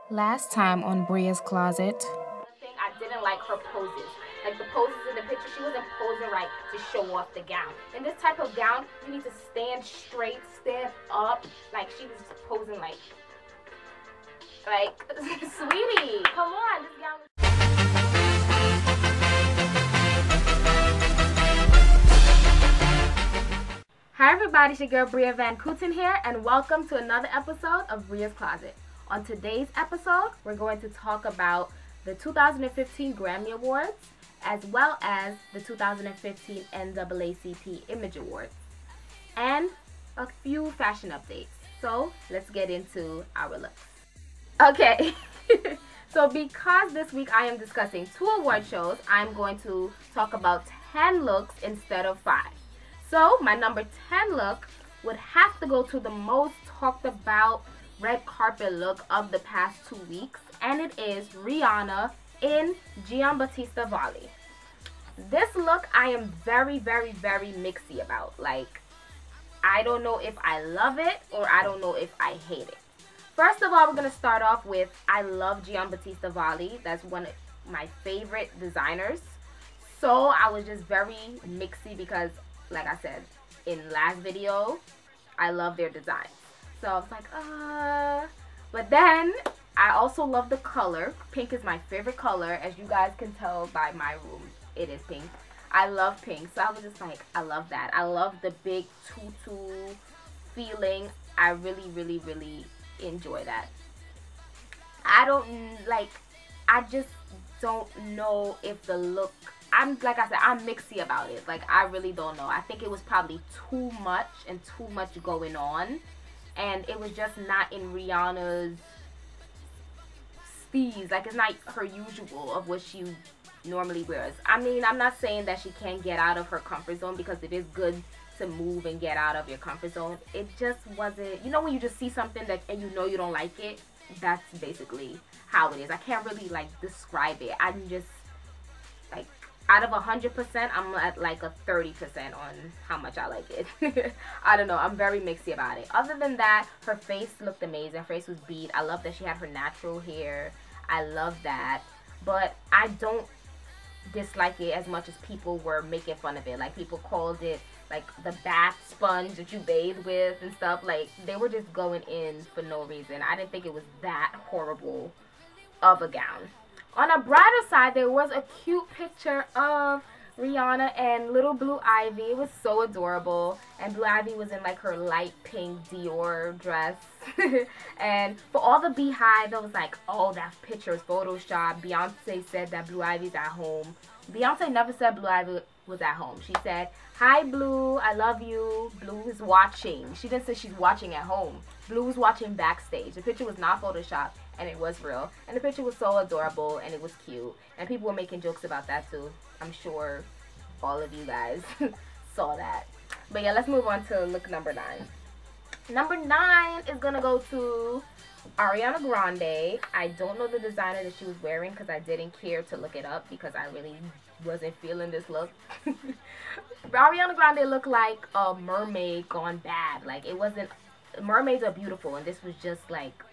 Last time on Bria's Closet. Thing I didn't like her poses. Like the poses in the picture, she wasn't posing right to show off the gown. In this type of gown, you need to stand straight, stand up. Like she was just posing like, sweetie, come on, this gown is. Hi everybody, it's your girl Bria Van Kooten here, and welcome to another episode of Bria's Closet. On today's episode, we're going to talk about the 2015 Grammy Awards, as well as the 2015 NAACP Image Awards, and a few fashion updates. So let's get into our looks. Okay, so because this week I am discussing 2 award shows, I'm going to talk about 10 looks instead of 5. So my number 10 look would have to go to the most talked about red carpet look of the past 2 weeks, and it is Rihanna in Giambattista Valli. This look I am very mixy about. Like, I don't know if I love it or I don't know if I hate it. First of all, we're going to start off with I love Giambattista Valli. That's one of my favorite designers. So I was just very mixy because, like I said in last video, I love their designs. So I was like, but then I also love the color. Pink is my favorite color. As you guys can tell by my room, it is pink. I love pink. So I was just like, I love that. I love the big tutu feeling. I really enjoy that. I just don't know if the look, like I said, I'm mixy about it. Like, I really don't know. I think it was probably too much and too much going on. And it was just not in Rihanna's steez. Like, it's not her usual of what she normally wears. I mean, I'm not saying that she can't get out of her comfort zone, because it is good to move and get out of your comfort zone. It just wasn't, you know, when you just see something that and you know you don't like it, that's basically how it is. I can't really like describe it. I'm just like, out of 100%, I'm at like a 30% on how much I like it. I don't know. I'm very mixy about it. Other than that, her face looked amazing. Her face was beat. I love that she had her natural hair. I love that. But I don't dislike it as much as people were making fun of it. Like, people called it like the bath sponge that you bathe with and stuff. Like, they were just going in for no reason. I didn't think it was that horrible of a gown. On a brighter side, there was a cute picture of Rihanna and little Blue Ivy. It was so adorable. And Blue Ivy was in like her light pink Dior dress. And for all the beehive that was like, oh, that picture is Photoshop, Beyonce said that Blue Ivy's at home. Beyonce never said Blue Ivy was at home. She said, hi Blue, I love you. Blue is watching. She didn't say she's watching at home. Blue was watching backstage. The picture was not Photoshop, and it was real. And the picture was so adorable, and it was cute. And people were making jokes about that too. I'm sure all of you guys saw that. But yeah, let's move on to look number 9. Number 9 is gonna go to Ariana Grande. I don't know the designer that she was wearing because I didn't care to look it up because I really wasn't feeling this look. Ariana Grande looked like a mermaid gone bad. Like, it wasn't, mermaids are beautiful, and this was just like,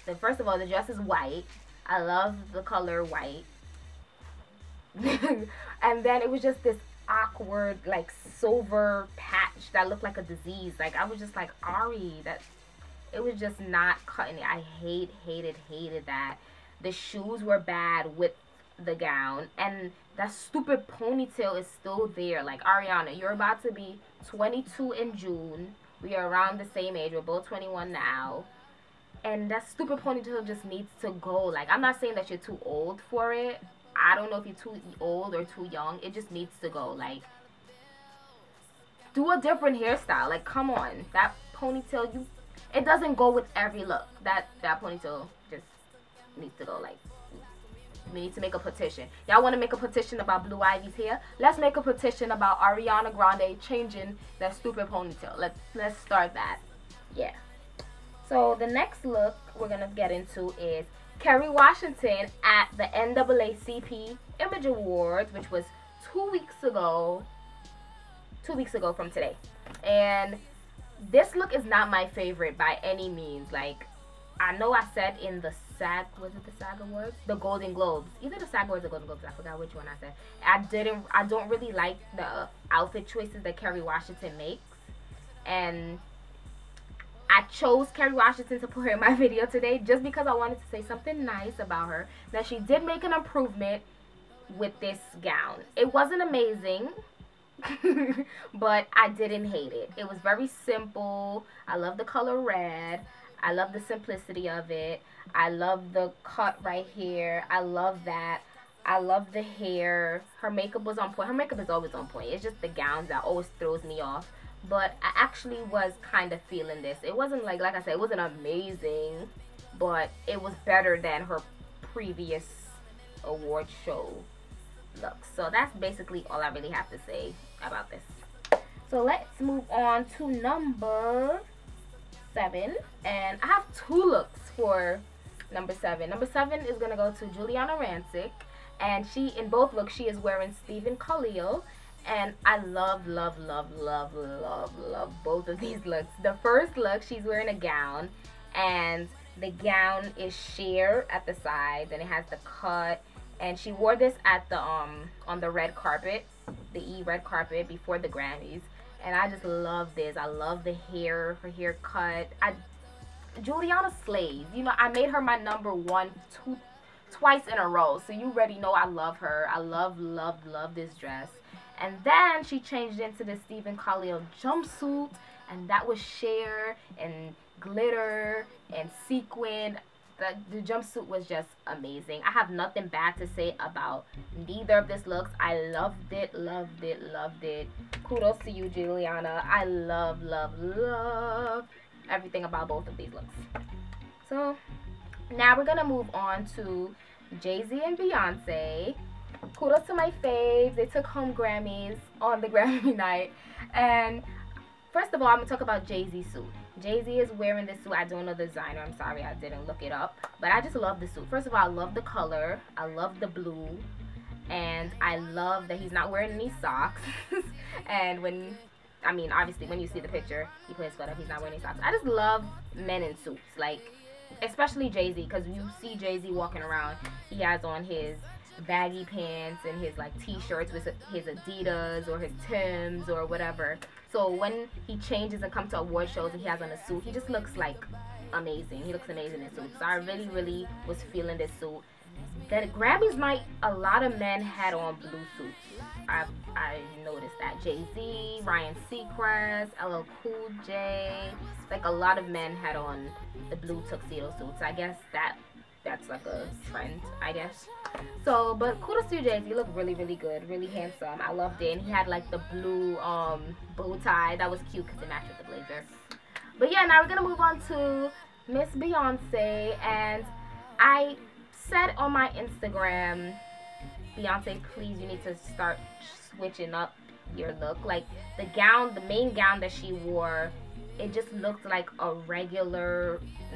So first of all, the dress is white. I love the color white. And then it was just this awkward, like, silver patch that looked like a disease. Like, I was just like, Ari, that, it was just not cutting it. I hated that. The shoes were bad with the gown, and that stupid ponytail is still there. Like, Ariana, you're about to be 22 in June. We are around the same age. We're both 21 now. And that stupid ponytail just needs to go. Like, I'm not saying that you're too old for it. I don't know if you're too old or too young. It just needs to go. Like, do a different hairstyle. Like, come on. That ponytail, it doesn't go with every look. That ponytail just needs to go. Like, we need to make a petition. Y'all want to make a petition about Blue Ivy's hair? Let's make a petition about Ariana Grande changing that stupid ponytail. Let's start that. Yeah. So the next look we're going to get into is Kerry Washington at the NAACP Image Awards, which was 2 weeks ago. 2 weeks ago from today. And this look is not my favorite by any means. Like, I know I said in the SAG, was it the SAG Awards? The Golden Globes. Either the SAG Awards or Golden Globes. I forgot which one I said. I don't really like the outfit choices that Kerry Washington makes. And I chose Kerry Washington to put her in my video today just because I wanted to say something nice about her. That she did make an improvement with this gown. It wasn't amazing, but I didn't hate it. It was very simple. I love the color red. I love the simplicity of it. I love the cut right here. I love that. I love the hair. Her makeup was on point. Her makeup is always on point. It's just the gowns that always throws me off. But I actually was kind of feeling this. It wasn't like I said, it wasn't amazing, but it was better than her previous award show looks. So that's basically all I really have to say about this. So let's move on to number 7. And I have 2 looks for number 7. Number 7 is going to go to Juliana Rancic. And in both looks, she is wearing Stephen Khalil. And I love both of these looks. The first look, she's wearing a gown. And the gown is sheer at the sides. And it has the cut. And she wore this at the on the red carpet. The red carpet before the Grammys. And I just love this. I love the hair, her haircut. Juliana slays. You know, I made her my number 1 twice in a row. So you already know I love her. I love this dress. And then she changed into the Stephen Khalil jumpsuit. And that was sheer and glitter and sequin. The jumpsuit was just amazing. I have nothing bad to say about neither of these looks. I loved it. Kudos to you, Juliana. I love everything about both of these looks. So now we're gonna move on to Jay-Z and Beyonce. Kudos to my faves. They took home Grammys on the Grammy night. And first of all, I'm gonna talk about Jay-Z's suit. Jay-Z is wearing this suit. I don't know the designer. I'm sorry, I didn't look it up. But I just love the suit. First of all, I love the color. I love the blue. And I love that he's not wearing any socks. And obviously, when you see the picture, he plays foot up. He's not wearing any socks. I just love men in suits. Like, especially Jay-Z. Because you see Jay-Z walking around. He has on his baggy pants and his, like, t-shirts with his Adidas or his Timbs or whatever. So when he changes and comes to award shows and he has on a suit, he just looks like amazing. He looks amazing in suits. So I really was feeling this suit. The Grammys night, a lot of men had on blue suits. I noticed that. Jay-Z, Ryan Seacrest, LL Cool J. Like, a lot of men had on the blue tuxedo suits. I guess that's like a trend, I guess. So, but kudos to you, Jay-Z. You look really good, really handsome. I loved it. And he had like the blue bow tie. That was cute because it matched with the blazer. But yeah, now we're gonna move on to Miss Beyonce. And I said on my Instagram, Beyonce, please, you need to start switching up your look. Like, the main gown that she wore, it just looked like a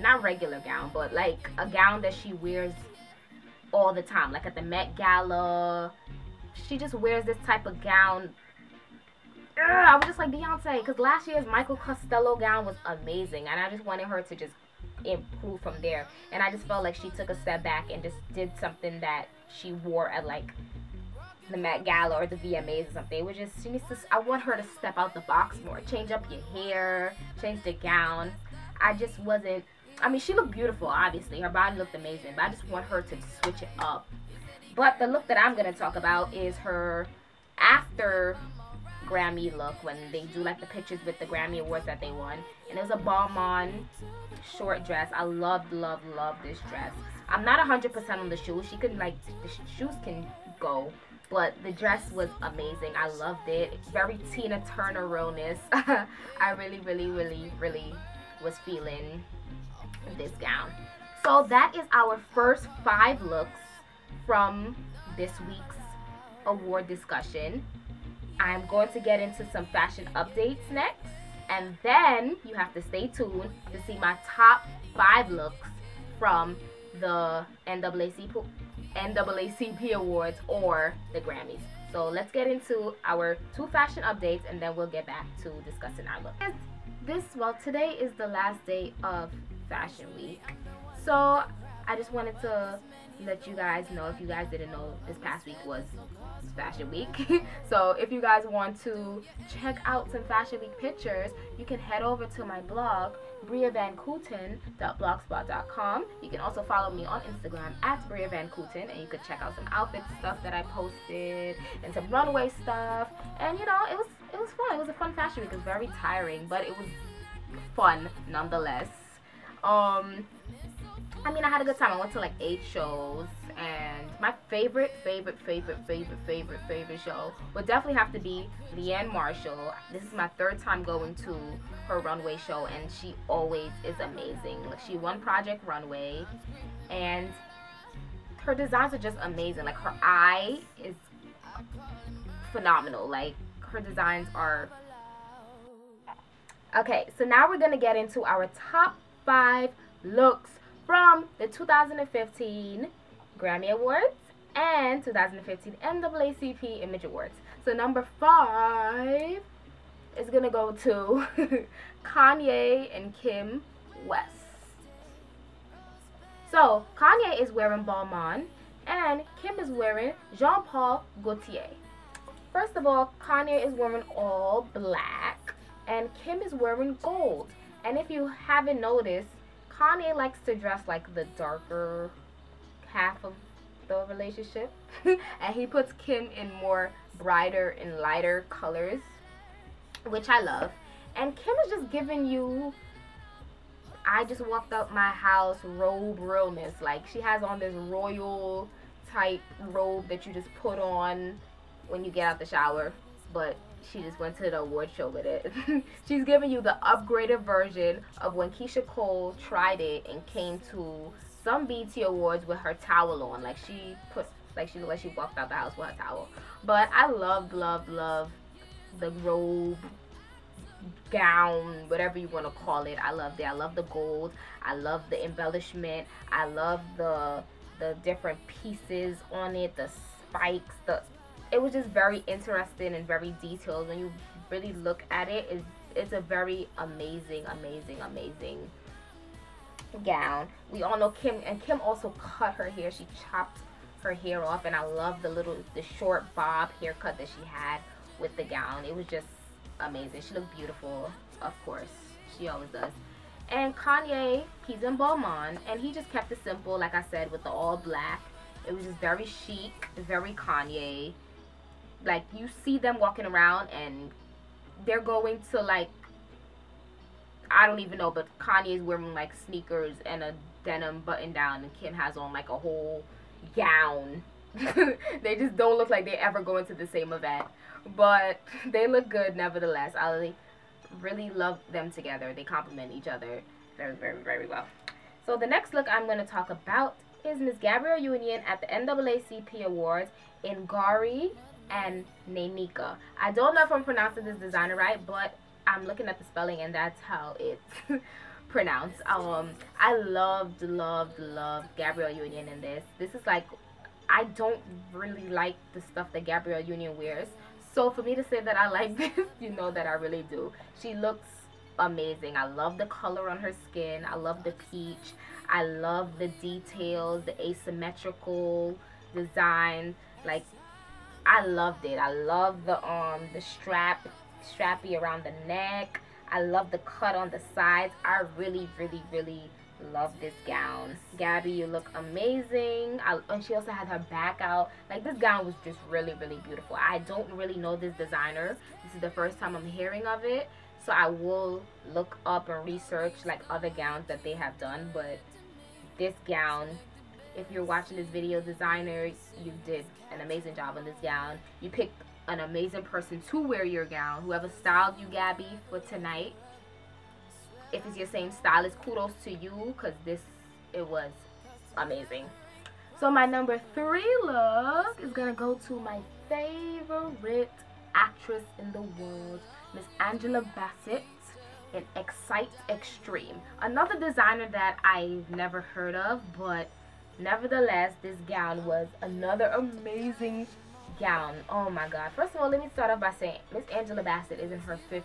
not regular gown, but like a gown that she wears all the time. Like at the Met Gala, she just wears this type of gown. I was just like, Beyonce, because last year's Michael Costello gown was amazing, and I just wanted her to just improve from there. And I just felt like she took a step back and just did something that she wore at like the Met Gala or the VMAs or something. It was just, I want her to step out the box more. Change up your hair, change the gown. I just wasn't, she looked beautiful, obviously. Her body looked amazing, but I just want her to switch it up. But the look that I'm going to talk about is her after Grammy look, when they do like the pictures with the Grammy Awards that they won. And it was a balmain short dress. I love this dress. I'm not 100% on the shoes. She could, like, the shoes can go. But the dress was amazing. I loved it. Very Tina Turner realness. I really was feeling this gown. So that is our first 5 looks from this week's award discussion. I'm going to get into some fashion updates next. And then you have to stay tuned to see my top 5 looks from the NAACP Awards or the Grammys. So let's get into our 2 fashion updates, and then we'll get back to discussing our look. Today is the last day of Fashion Week, So I just wanted to let you guys know, if you guys didn't know, this past week was Fashion Week. So if you guys want to check out some Fashion Week pictures, you can head over to my blog, briavancooten.blogspot.com. You can also follow me on Instagram at briavancooten, and you could check out some outfit stuff that I posted and some runway stuff. And you know, it was fun. It was a fun Fashion Week. It was very tiring, but it was fun nonetheless. I mean, I had a good time. I went to like 8 shows, and my favorite show would definitely have to be Leanne Marshall. This is my 3rd time going to her runway show, and she always is amazing. Like, she won Project Runway, and her designs are just amazing. Like, her eye is phenomenal. Like, her designs are... Okay, so now we're going to get into our top 5 looks from the 2015 Grammy Awards and 2015 NAACP Image Awards. So number 5 is gonna go to Kanye and Kim West. So Kanye is wearing Balmain and Kim is wearing Jean Paul Gaultier. First of all, Kanye is wearing all black and Kim is wearing gold. And if you haven't noticed, Kanye likes to dress like the darker half of the relationship. And he puts Kim in more brighter and lighter colors, which I love. And Kim is just giving you, I just walked out my house robe realness. Like, she has on this royal type robe that you just put on when you get out the shower, but she just went to the award show with it. She's giving you the upgraded version of when Keisha Cole tried it and came to some BT Awards with her towel on. Like, she looked like she walked out the house with her towel. But I love the robe, gown, whatever you want to call it. I loved it. I love the gold. I love the embellishment. I love the different pieces on it, the spikes, it was just very interesting and very detailed. When you really look at it, it's a very amazing gown. We all know Kim, and Kim also cut her hair. She chopped her hair off, and I love the short bob haircut that she had with the gown. It was just amazing. She looked beautiful, of course. She always does. And Kanye, he's in Balmain, and he just kept it simple, like I said, with the all black. It was just very chic, very Kanye. Like, you see them walking around and they're going to, like, I don't even know, but Kanye's wearing like sneakers and a denim button down, and Kim has on like a whole gown. They just don't look like they ever go into the same event, but they look good nevertheless. I really love them together. They complement each other very well. So the next look I'm going to talk about is Miss Gabrielle Union at the NAACP Awards in Gari and Nainika. I don't know if I'm pronouncing this designer right, but I'm looking at the spelling and that's how it's pronounced. I loved Gabrielle Union in this. This is like, I don't really like the stuff that Gabrielle Union wears. So for me to say that I like this, you know that I really do. She looks amazing. I love the color on her skin. I love the peach. I love the details, the asymmetrical design. Like, I loved it. I love the strappy around the neck. I love the cut on the sides. I really love this gown. Gabby, you look amazing. And she also had her back out. Like, this gown was just really beautiful. I don't really know this designer. This is the first time I'm hearing of it, so I will look up and research like other gowns that they have done. But this gown, if you're watching this video, designer, you did an amazing job on this gown. You picked an amazing person to wear your gown. Whoever styled you, Gabby, for tonight, if it's your same stylist, kudos to you, because it was amazing. So my number 3 look is gonna go to my favorite actress in the world, Miss Angela Bassett in Excite Extreme. Another designer that I've never heard of, but nevertheless, this gown was another amazing gown. Oh my god. First of all, let me start off by saying Miss Angela Bassett is in her 50s,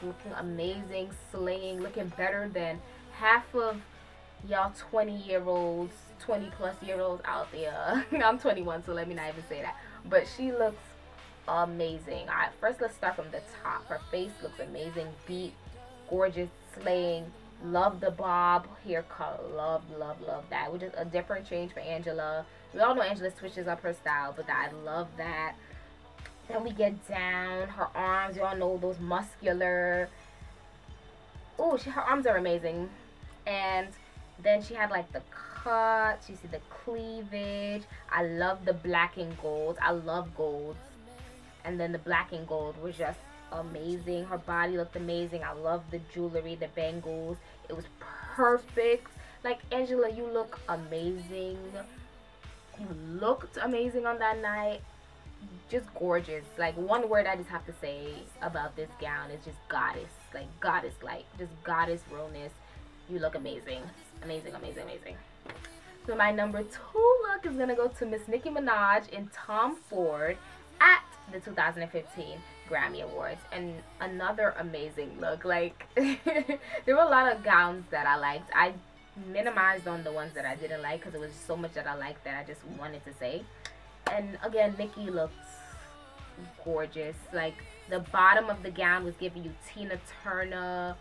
looking amazing, slaying, looking better than half of y'all 20-year-olds, 20-plus-year-olds out there. I'm 21, so let me not even say that. But she looks amazing. Alright, first let's start from the top. Her face looks amazing. Beat, gorgeous, slaying. Love the bob haircut. Love, love, love that. Which is a different change for Angela. We all know Angela switches up her style, but I love that. Then we get down. Her arms, you all know those muscular. Oh, her arms are amazing. And then she had like the cuts. You see the cleavage. I love the black and gold. I love golds. And then the black and gold was just amazing. Her body looked amazing. I love the jewelry, the bangles. It was perfect. Like, Angela, you look amazing. You looked amazing on that night. Just gorgeous. Like, one word I just have to say about this gown is just goddess. Like, goddess-like. Just goddess realness. You look amazing. Amazing, amazing, amazing. So my number 2 look is going to go to Miss Nicki Minaj in Tom Ford at the 2015 Grammy Awards. And another amazing look. Like, there were a lot of gowns that I liked. I minimized on the ones that I didn't like because it was so much that I liked that I just wanted to say. And again, Nicki looks gorgeous. Like, the bottom of the gown was giving you Tina Turner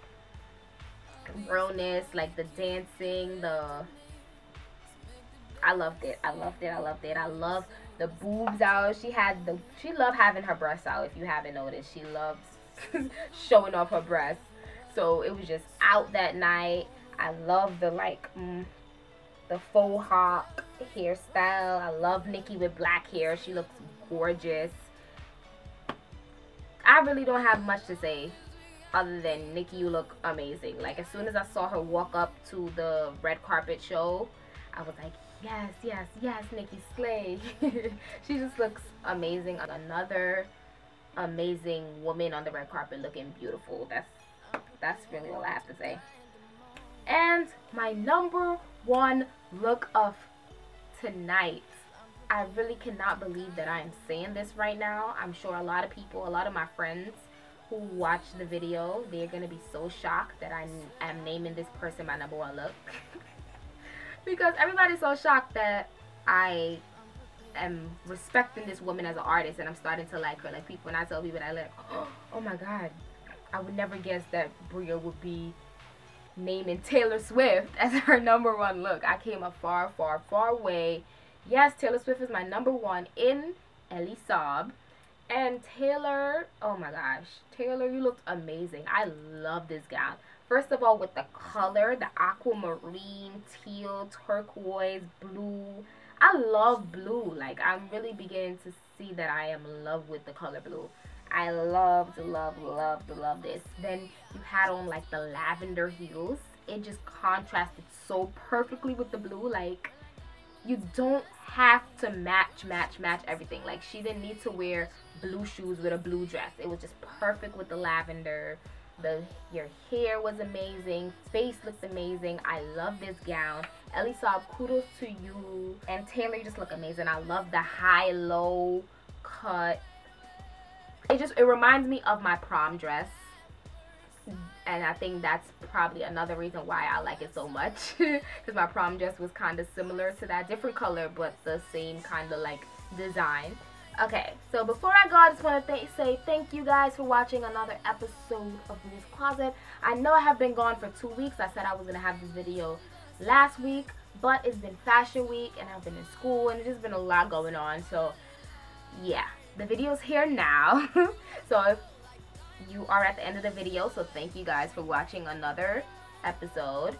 realness, like the dancing, I loved it. I loved it. I loved it. I love the boobs out. She loved having her breasts out. If you haven't noticed, she loves showing off her breasts. So it was just out that night. I love the the faux hawk hairstyle. I love Nicki with black hair. She looks gorgeous. I really don't have much to say other than Nicki, you look amazing. Like, as soon as I saw her walk up to the red carpet show, I was like, yes, yes, yes, Nicki, slay. She just looks amazing. Another amazing woman on the red carpet looking beautiful. That's really all I have to say. And my number 1 look of tonight. I really cannot believe that I am saying this right now. I'm sure a lot of people, a lot of my friends who watch the video, they're going to be so shocked that I am naming this person my number 1 look. Because everybody's so shocked that I am respecting this woman as an artist and I'm starting to like her. Like, people, when I tell people that, like, oh my god, I would never guess that Bria would be naming Taylor Swift as her number 1 look. I came a far, far, far way. Yes, Taylor Swift is my number 1 in Ellie Saab. And Taylor, oh my gosh, Taylor, you looked amazing. I love this gown. First of all, with the color, the aquamarine, teal, turquoise, blue. I love blue. Like, I'm really beginning to see that I am in love with the color blue. I love this. Then you had on like the lavender heels. It just contrasted so perfectly with the blue. Like, you don't have to match everything. Like, she didn't need to wear blue shoes with a blue dress. It was just perfect with the lavender. Your hair was amazing. Face looked amazing. I love this gown. Ellie Saab, kudos to you. And Taylor, you just look amazing. I love the high-low cut. It reminds me of my prom dress. And I think that's probably another reason why I like it so much. Because my prom dress was kind of similar to that. Different color, but the same kind of like design. Okay, so before I go, I just want to say thank you guys for watching another episode of Bria's Closet. I know I have been gone for 2 weeks. I said I was going to have this video last week, but it's been fashion week and I've been in school and there's been a lot going on. So yeah, the video's here now. So if you are at the end of the video, so thank you guys for watching another episode.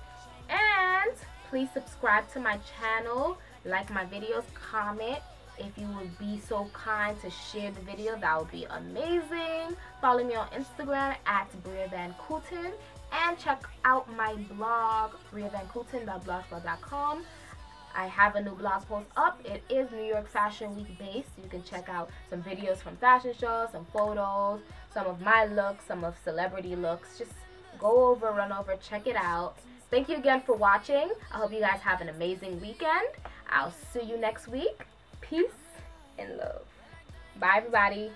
And please subscribe to my channel, like my videos, comment. If you would be so kind to share the video, that would be amazing. Follow me on Instagram at Bria Van Kooten. And check out my blog, briavankooten.blogspot.com. I have a new blog post up. It is New York Fashion Week based. You can check out some videos from fashion shows, some photos, some of my looks, some of celebrity looks. Just go over, run over, check it out. Thank you again for watching. I hope you guys have an amazing weekend. I'll see you next week. Peace and love. Bye, everybody.